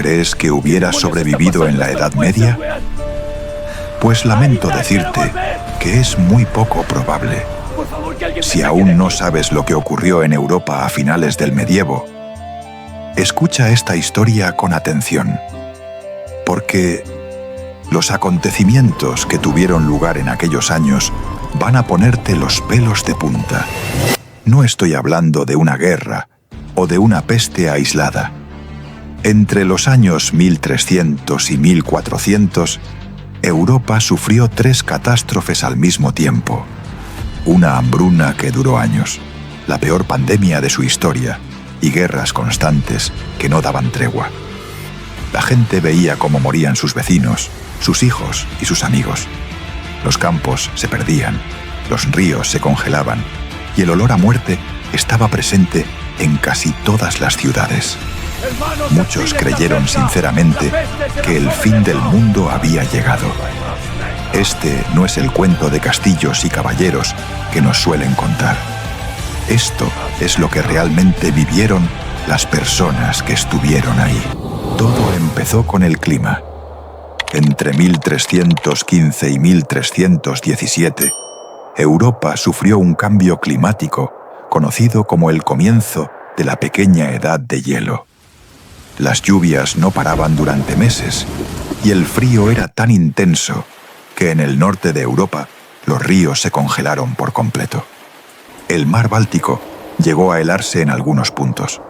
¿Crees que hubieras sobrevivido en la Edad Media? Pues lamento decirte que es muy poco probable. Si aún no sabes lo que ocurrió en Europa a finales del medievo, escucha esta historia con atención, porque los acontecimientos que tuvieron lugar en aquellos años van a ponerte los pelos de punta. No estoy hablando de una guerra o de una peste aislada. Entre los años 1300 y 1400, Europa sufrió 3 catástrofes al mismo tiempo. Una hambruna que duró años, la peor pandemia de su historia, y guerras constantes que no daban tregua. La gente veía cómo morían sus vecinos, sus hijos y sus amigos. Los campos se perdían, los ríos se congelaban, y el olor a muerte estaba presente en casi todas las ciudades. Muchos creyeron sinceramente que el fin del mundo había llegado. Este no es el cuento de castillos y caballeros que nos suelen contar. Esto es lo que realmente vivieron las personas que estuvieron ahí. Todo empezó con el clima. Entre 1315 y 1317, Europa sufrió un cambio climático conocido como el comienzo de la pequeña edad de hielo. Las lluvias no paraban durante meses y el frío era tan intenso que en el norte de Europa los ríos se congelaron por completo. El mar Báltico llegó a helarse en algunos puntos.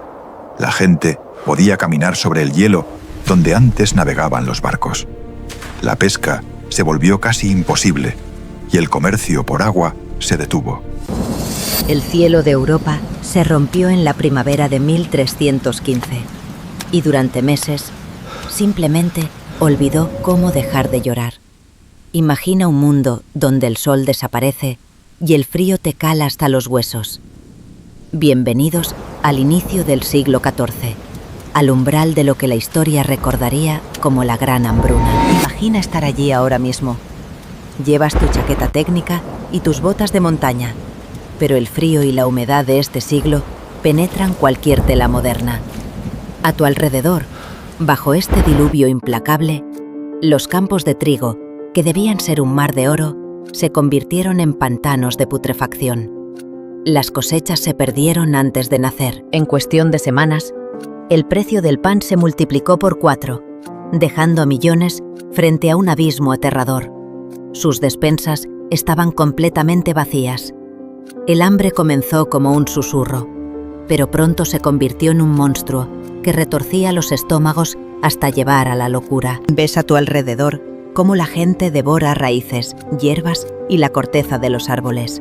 La gente podía caminar sobre el hielo donde antes navegaban los barcos. La pesca se volvió casi imposible y el comercio por agua se detuvo. El cielo de Europa se rompió en la primavera de 1315 y durante meses simplemente olvidó cómo dejar de llorar. Imagina un mundo donde el sol desaparece y el frío te cala hasta los huesos. Bienvenidos al inicio del siglo XIV, al umbral de lo que la historia recordaría como la Gran Hambruna. Imagina estar allí ahora mismo. Llevas tu chaqueta técnica y tus botas de montaña, pero el frío y la humedad de este siglo penetran cualquier tela moderna. A tu alrededor, bajo este diluvio implacable, los campos de trigo, que debían ser un mar de oro, se convirtieron en pantanos de putrefacción. Las cosechas se perdieron antes de nacer. En cuestión de semanas, el precio del pan se multiplicó por 4, dejando a millones frente a un abismo aterrador. Sus despensas estaban completamente vacías. El hambre comenzó como un susurro, pero pronto se convirtió en un monstruo que retorcía los estómagos hasta llevar a la locura. Ves a tu alrededor cómo la gente devora raíces, hierbas y la corteza de los árboles.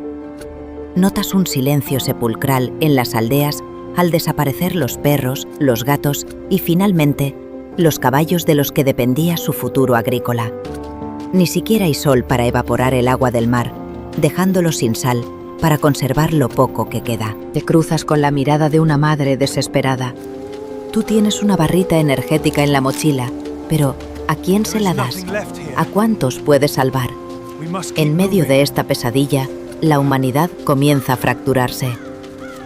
Notas un silencio sepulcral en las aldeas al desaparecer los perros, los gatos y, finalmente, los caballos de los que dependía su futuro agrícola. Ni siquiera hay sol para evaporar el agua del mar, dejándolo sin sal para conservar lo poco que queda. Te cruzas con la mirada de una madre desesperada. Tú tienes una barrita energética en la mochila, pero ¿a quién se la das? ¿A cuántos puedes salvar? En medio de esta pesadilla, la humanidad comienza a fracturarse.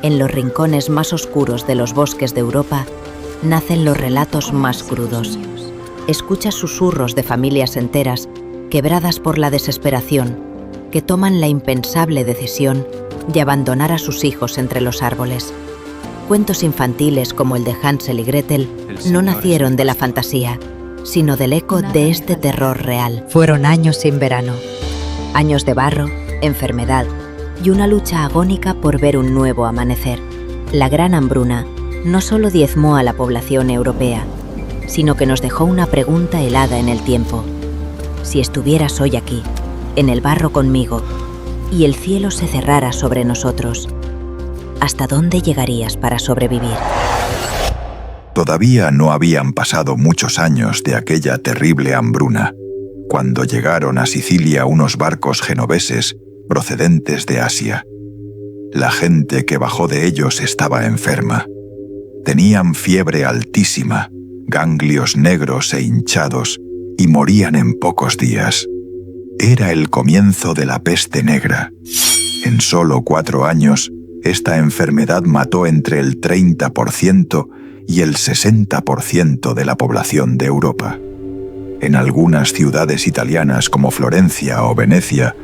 En los rincones más oscuros de los bosques de Europa, nacen los relatos más crudos. Escuchas susurros de familias enteras, quebradas por la desesperación, que toman la impensable decisión de abandonar a sus hijos entre los árboles. Cuentos infantiles como el de Hansel y Gretel no nacieron de la fantasía, sino del eco de este terror real. Fueron años sin verano, años de barro, enfermedad y una lucha agónica por ver un nuevo amanecer. La Gran Hambruna no solo diezmó a la población europea, sino que nos dejó una pregunta helada en el tiempo. Si estuvieras hoy aquí, en el barro conmigo, y el cielo se cerrara sobre nosotros, ¿hasta dónde llegarías para sobrevivir? Todavía no habían pasado muchos años de aquella terrible hambruna, cuando llegaron a Sicilia unos barcos genoveses procedentes de Asia. La gente que bajó de ellos estaba enferma. Tenían fiebre altísima, ganglios negros e hinchados, y morían en pocos días. Era el comienzo de la peste negra. En solo 4 años, esta enfermedad mató entre el 30% y el 60% de la población de Europa. En algunas ciudades italianas como Florencia o Venecia,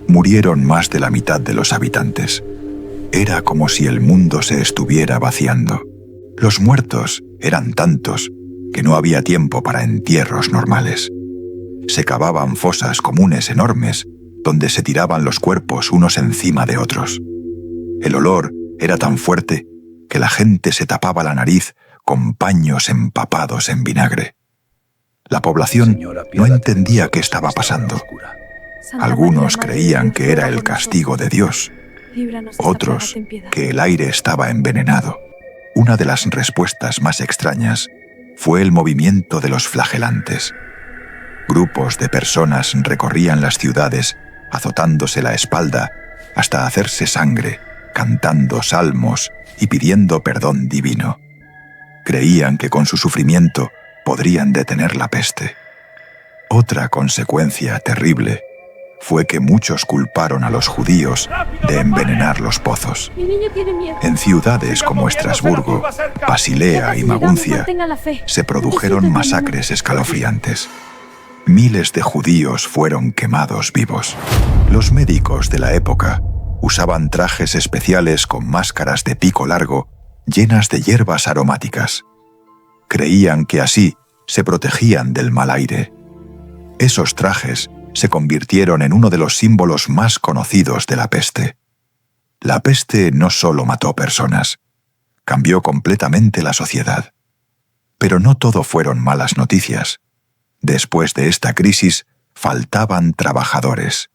murieron más de la mitad de los habitantes. Era como si el mundo se estuviera vaciando. Los muertos eran tantos que no había tiempo para entierros normales. Se cavaban fosas comunes enormes donde se tiraban los cuerpos unos encima de otros. El olor era tan fuerte que la gente se tapaba la nariz con paños empapados en vinagre. La población no entendía qué estaba pasando. Algunos creían que era el castigo de Dios, otros que el aire estaba envenenado. Una de las respuestas más extrañas fue el movimiento de los flagelantes. Grupos de personas recorrían las ciudades azotándose la espalda hasta hacerse sangre, cantando salmos y pidiendo perdón divino. Creían que con su sufrimiento podrían detener la peste. Otra consecuencia terrible fue que muchos culparon a los judíos de envenenar los pozos. En ciudades como Estrasburgo, Basilea y Maguncia se produjeron masacres escalofriantes. Miles de judíos fueron quemados vivos. Los médicos de la época usaban trajes especiales con máscaras de pico largo llenas de hierbas aromáticas. Creían que así se protegían del mal aire. Esos trajes se convirtieron en uno de los símbolos más conocidos de la peste. La peste no solo mató personas, cambió completamente la sociedad. Pero no todo fueron malas noticias. Después de esta crisis, faltaban trabajadores.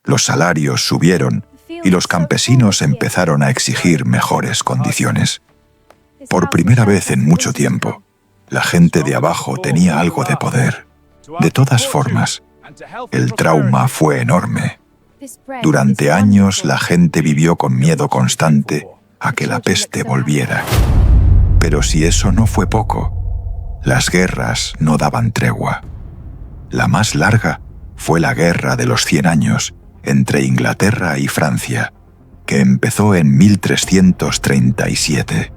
Los salarios subieron y los campesinos empezaron a exigir mejores condiciones. Por primera vez en mucho tiempo, la gente de abajo tenía algo de poder. De todas formas, el trauma fue enorme. Durante años la gente vivió con miedo constante a que la peste volviera. Pero si eso no fue poco, las guerras no daban tregua. La más larga fue la Guerra de los 100 años entre Inglaterra y Francia, que empezó en 1337.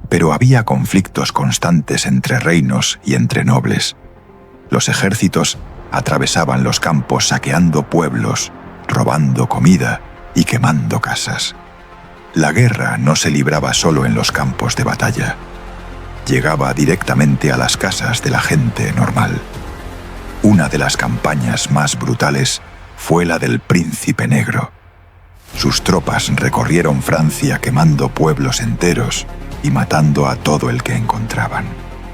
Pero había conflictos constantes entre reinos y entre nobles. Los ejércitos atravesaban los campos saqueando pueblos, robando comida y quemando casas. La guerra no se libraba solo en los campos de batalla. Llegaba directamente a las casas de la gente normal. Una de las campañas más brutales fue la del Príncipe Negro. Sus tropas recorrieron Francia quemando pueblos enteros y matando a todo el que encontraban.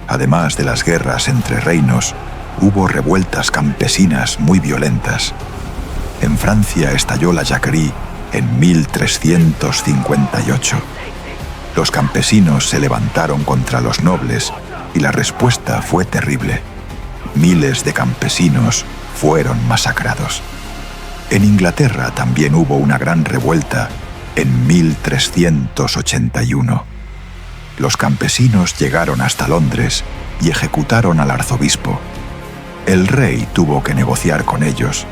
Además de las guerras entre reinos, hubo revueltas campesinas muy violentas. En Francia estalló la Jacquerie en 1358. Los campesinos se levantaron contra los nobles y la respuesta fue terrible. Miles de campesinos fueron masacrados. En Inglaterra también hubo una gran revuelta en 1381. Los campesinos llegaron hasta Londres y ejecutaron al arzobispo. El rey tuvo que negociar con ellos,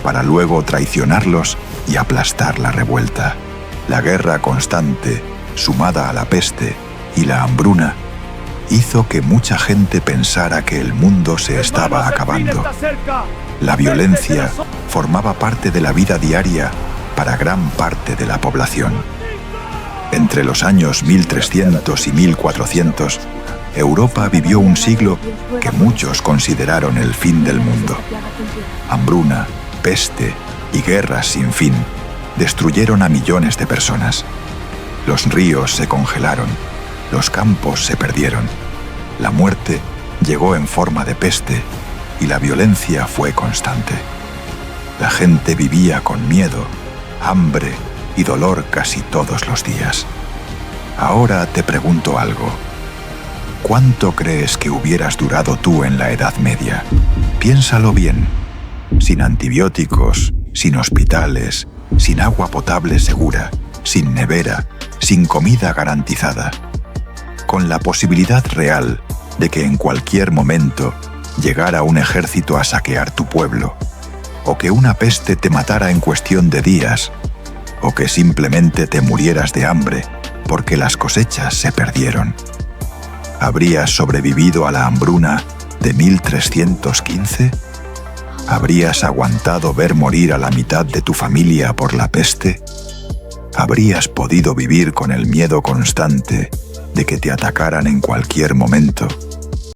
para luego traicionarlos y aplastar la revuelta. La guerra constante, sumada a la peste y la hambruna, hizo que mucha gente pensara que el mundo se estaba acabando. La violencia formaba parte de la vida diaria para gran parte de la población. Entre los años 1300 y 1400, Europa vivió un siglo que muchos consideraron el fin del mundo. Hambruna, peste y guerras sin fin destruyeron a millones de personas. Los ríos se congelaron, los campos se perdieron, la muerte llegó en forma de peste y la violencia fue constante. La gente vivía con miedo, hambre y dolor casi todos los días. Ahora te pregunto algo. ¿Cuánto crees que hubieras durado tú en la Edad Media? Piénsalo bien. Sin antibióticos, sin hospitales, sin agua potable segura, sin nevera, sin comida garantizada. Con la posibilidad real de que en cualquier momento llegara un ejército a saquear tu pueblo, o que una peste te matara en cuestión de días, o que simplemente te murieras de hambre porque las cosechas se perdieron. ¿Habrías sobrevivido a la hambruna de 1315? ¿Habrías aguantado ver morir a la mitad de tu familia por la peste? ¿Habrías podido vivir con el miedo constante de que te atacaran en cualquier momento?